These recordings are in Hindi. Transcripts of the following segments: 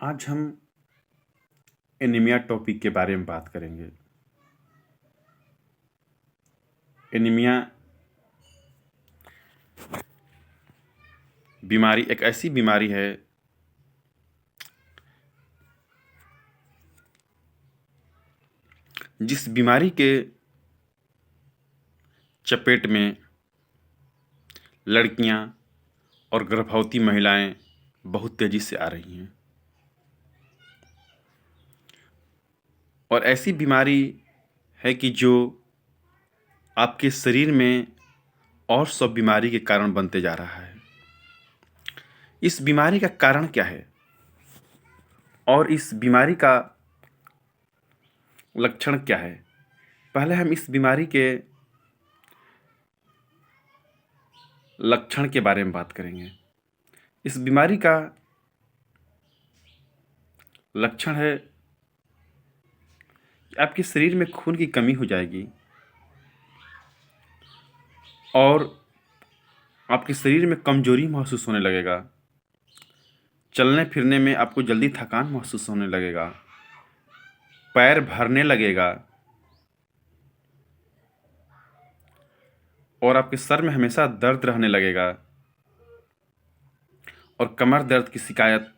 आज हम एनीमिया टॉपिक के बारे में बात करेंगे। एनीमिया बीमारी एक ऐसी बीमारी है जिस बीमारी के चपेट में लड़कियां और गर्भवती महिलाएं बहुत तेजी से आ रही हैं और ऐसी बीमारी है कि जो आपके शरीर में और सब बीमारी के कारण बनते जा रहा है। इस बीमारी का कारण क्या है और इस बीमारी का लक्षण क्या है? पहले हम इस बीमारी के लक्षण के बारे में बात करेंगे। इस बीमारी का लक्षण है कि आपके शरीर में खून की कमी हो जाएगी और आपके शरीर में कमजोरी महसूस होने लगेगा। चलने फिरने में आपको जल्दी थकान महसूस होने लगेगा, पैर भरने लगेगा और आपके सर में हमेशा दर्द रहने लगेगा और कमर दर्द की शिकायत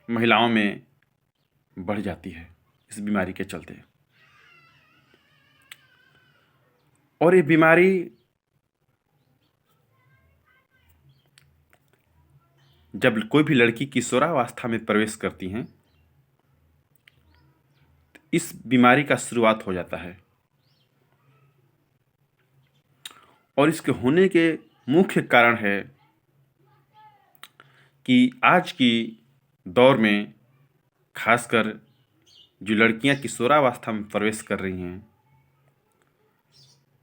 महिलाओं में बढ़ जाती है इस बीमारी के चलते। और ये बीमारी जब कोई भी लड़की किशोरावस्था में प्रवेश करती हैं, इस बीमारी का शुरुआत हो जाता है और इसके होने के मुख्य कारण है कि आज की दौर में खासकर जो लड़कियां किशोरावस्था में प्रवेश कर रही हैं,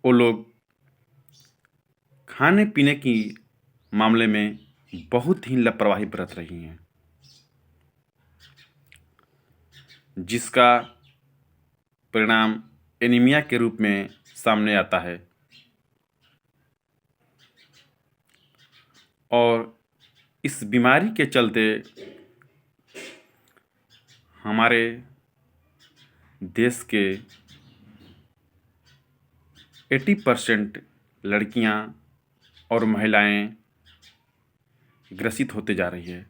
वो लोग खाने पीने की मामले में बहुत ही लापरवाही बरत रही हैं, जिसका परिणाम एनीमिया के रूप में सामने आता है। और इस बीमारी के चलते हमारे देश के 80% लड़कियां और महिलाएं ग्रसित होते जा रही है,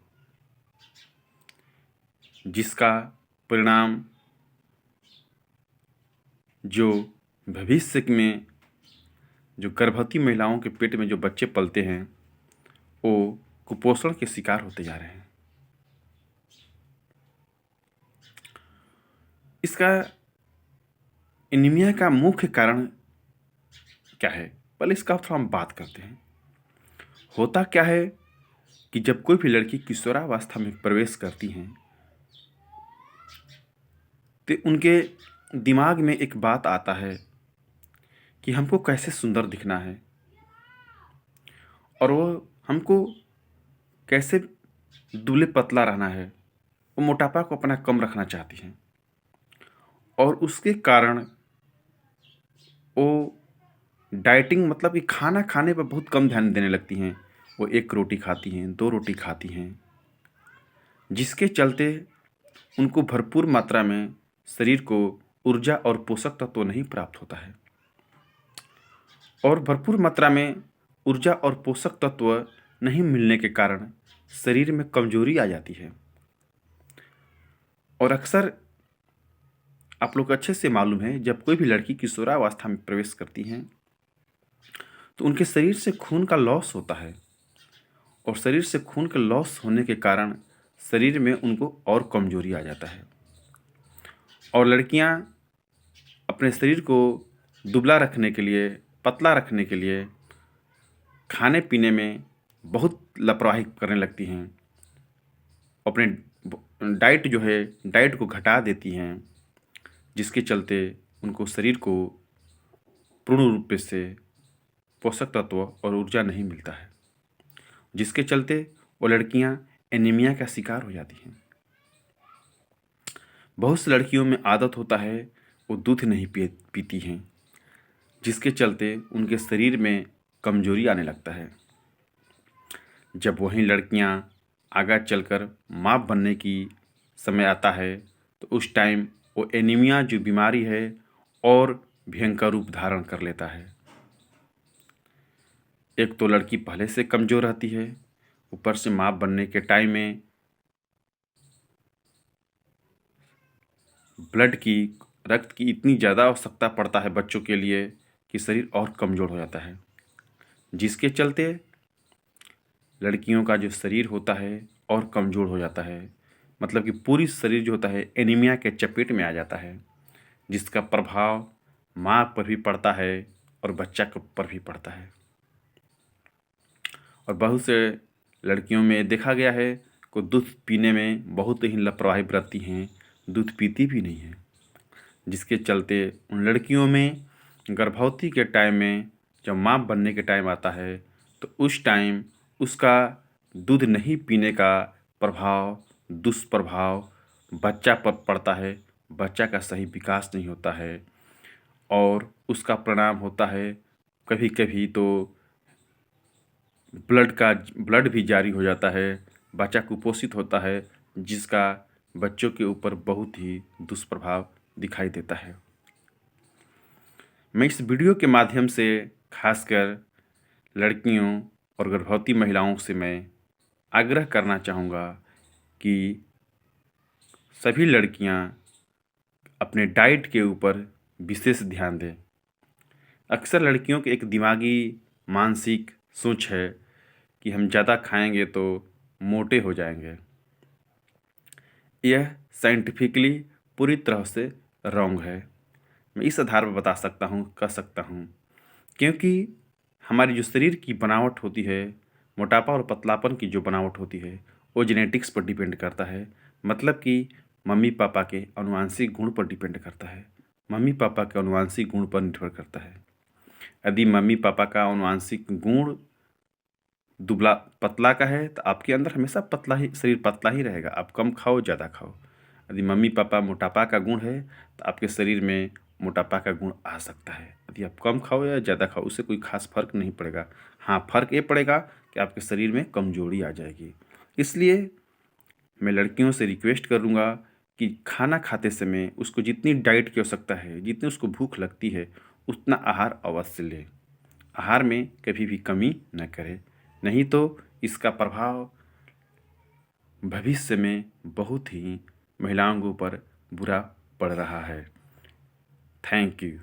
जिसका परिणाम जो भविष्य में जो गर्भवती महिलाओं के पेट में जो बच्चे पलते हैं वो कुपोषण के शिकार होते जा रहे हैं। इसका एनीमिया का मुख्य कारण क्या है, पहले इसका थोड़ा हम बात करते हैं। होता क्या है कि जब कोई भी लड़की किशोरावस्था में प्रवेश करती हैं तो उनके दिमाग में एक बात आता है कि हमको कैसे सुंदर दिखना है और वो हमको कैसे दुबले पतला रहना है। वो मोटापा को अपना कम रखना चाहती हैं और उसके कारण वो डाइटिंग मतलब कि खाना खाने पर बहुत कम ध्यान देने लगती हैं। वो 1 रोटी खाती हैं, 2 रोटी खाती हैं, जिसके चलते उनको भरपूर मात्रा में शरीर को ऊर्जा और पोषक तत्व नहीं प्राप्त होता है और भरपूर मात्रा में ऊर्जा और पोषक तत्व नहीं मिलने के कारण शरीर में कमजोरी आ जाती है। और अक्सर आप लोग अच्छे से मालूम है, जब कोई भी लड़की किशोरावस्था में प्रवेश करती हैं तो उनके शरीर से खून का लॉस होता है और शरीर से खून का लॉस होने के कारण शरीर में उनको और कमजोरी आ जाता है और लड़कियां अपने शरीर को दुबला रखने के लिए, पतला रखने के लिए खाने पीने में बहुत लापरवाही करने लगती हैं। अपने डाइट को घटा देती हैं, जिसके चलते उनको शरीर को पूर्ण रूप से पोषक तत्व और ऊर्जा नहीं मिलता है, जिसके चलते वो लड़कियां एनीमिया का शिकार हो जाती हैं। बहुत सी लड़कियों में आदत होता है वो दूध नहीं पीती हैं, जिसके चलते उनके शरीर में कमजोरी आने लगता है। जब वहीं लड़कियां आगे चलकर माँ बनने की समय आता है तो उस टाइम वो एनीमिया जो बीमारी है और भयंकर रूप धारण कर लेता है। एक तो लड़की पहले से कमज़ोर रहती है, ऊपर से माँ बनने के टाइम में ब्लड की, रक्त की इतनी ज़्यादा आवश्यकता पड़ता है बच्चों के लिए कि शरीर और कमज़ोर हो जाता है, जिसके चलते लड़कियों का जो शरीर होता है और कमज़ोर हो जाता है। मतलब कि पूरी शरीर जो होता है एनीमिया के चपेट में आ जाता है, जिसका प्रभाव माँ पर भी पड़ता है और बच्चा के पर भी पड़ता है। और बहुत से लड़कियों में देखा गया है कि दूध पीने में बहुत ही लापरवाही बरतती हैं, दूध पीती भी नहीं है, जिसके चलते उन लड़कियों में गर्भवती के टाइम में जब माँ बनने के टाइम आता है तो उस टाइम उसका दूध नहीं पीने का प्रभाव, दुष्प्रभाव बच्चा पर पड़ता है। बच्चा का सही विकास नहीं होता है और उसका परिणाम होता है कभी कभी तो ब्लड भी जारी हो जाता है, बच्चा कुपोषित होता है, जिसका बच्चों के ऊपर बहुत ही दुष्प्रभाव दिखाई देता है। मैं इस वीडियो के माध्यम से खासकर लड़कियों और गर्भवती महिलाओं से मैं आग्रह करना चाहूँगा कि सभी लड़कियाँ अपने डाइट के ऊपर विशेष ध्यान दें। अक्सर लड़कियों की एक दिमागी मानसिक सोच है कि हम ज़्यादा खाएंगे तो मोटे हो जाएंगे। यह साइंटिफिकली पूरी तरह से रॉन्ग है। मैं इस आधार पर बता सकता हूँ, कह सकता हूँ, क्योंकि हमारी जो शरीर की बनावट होती है, मोटापा और पतलापन की जो बनावट होती है, वो जेनेटिक्स पर डिपेंड करता है। मतलब कि मम्मी पापा के आनुवांशिक गुण पर डिपेंड करता है, मम्मी पापा के आनुवांशिक गुण पर निर्भर करता है। यदि मम्मी पापा का आनुवांशिक गुण दुबला पतला का है तो आपके अंदर हमेशा पतला ही शरीर पतला ही रहेगा, आप कम खाओ ज़्यादा खाओ। यदि मम्मी पापा मोटापा का गुण है तो आपके शरीर में मोटापा का गुण आ सकता है। यदि आप कम खाओ या ज़्यादा खाओ उससे कोई खास फर्क नहीं पड़ेगा। हाँ, फर्क ये पड़ेगा कि आपके शरीर में कमजोरी आ जाएगी। इसलिए मैं लड़कियों से रिक्वेस्ट करूँगा कि खाना खाते समय उसको जितनी डाइट की आवश्यकता है, जितनी उसको भूख लगती है, उतना आहार अवश्य लें। आहार में कभी भी कमी न करें, नहीं तो इसका प्रभाव भविष्य में बहुत ही महिलाओं के ऊपर बुरा पड़ रहा है। Thank you.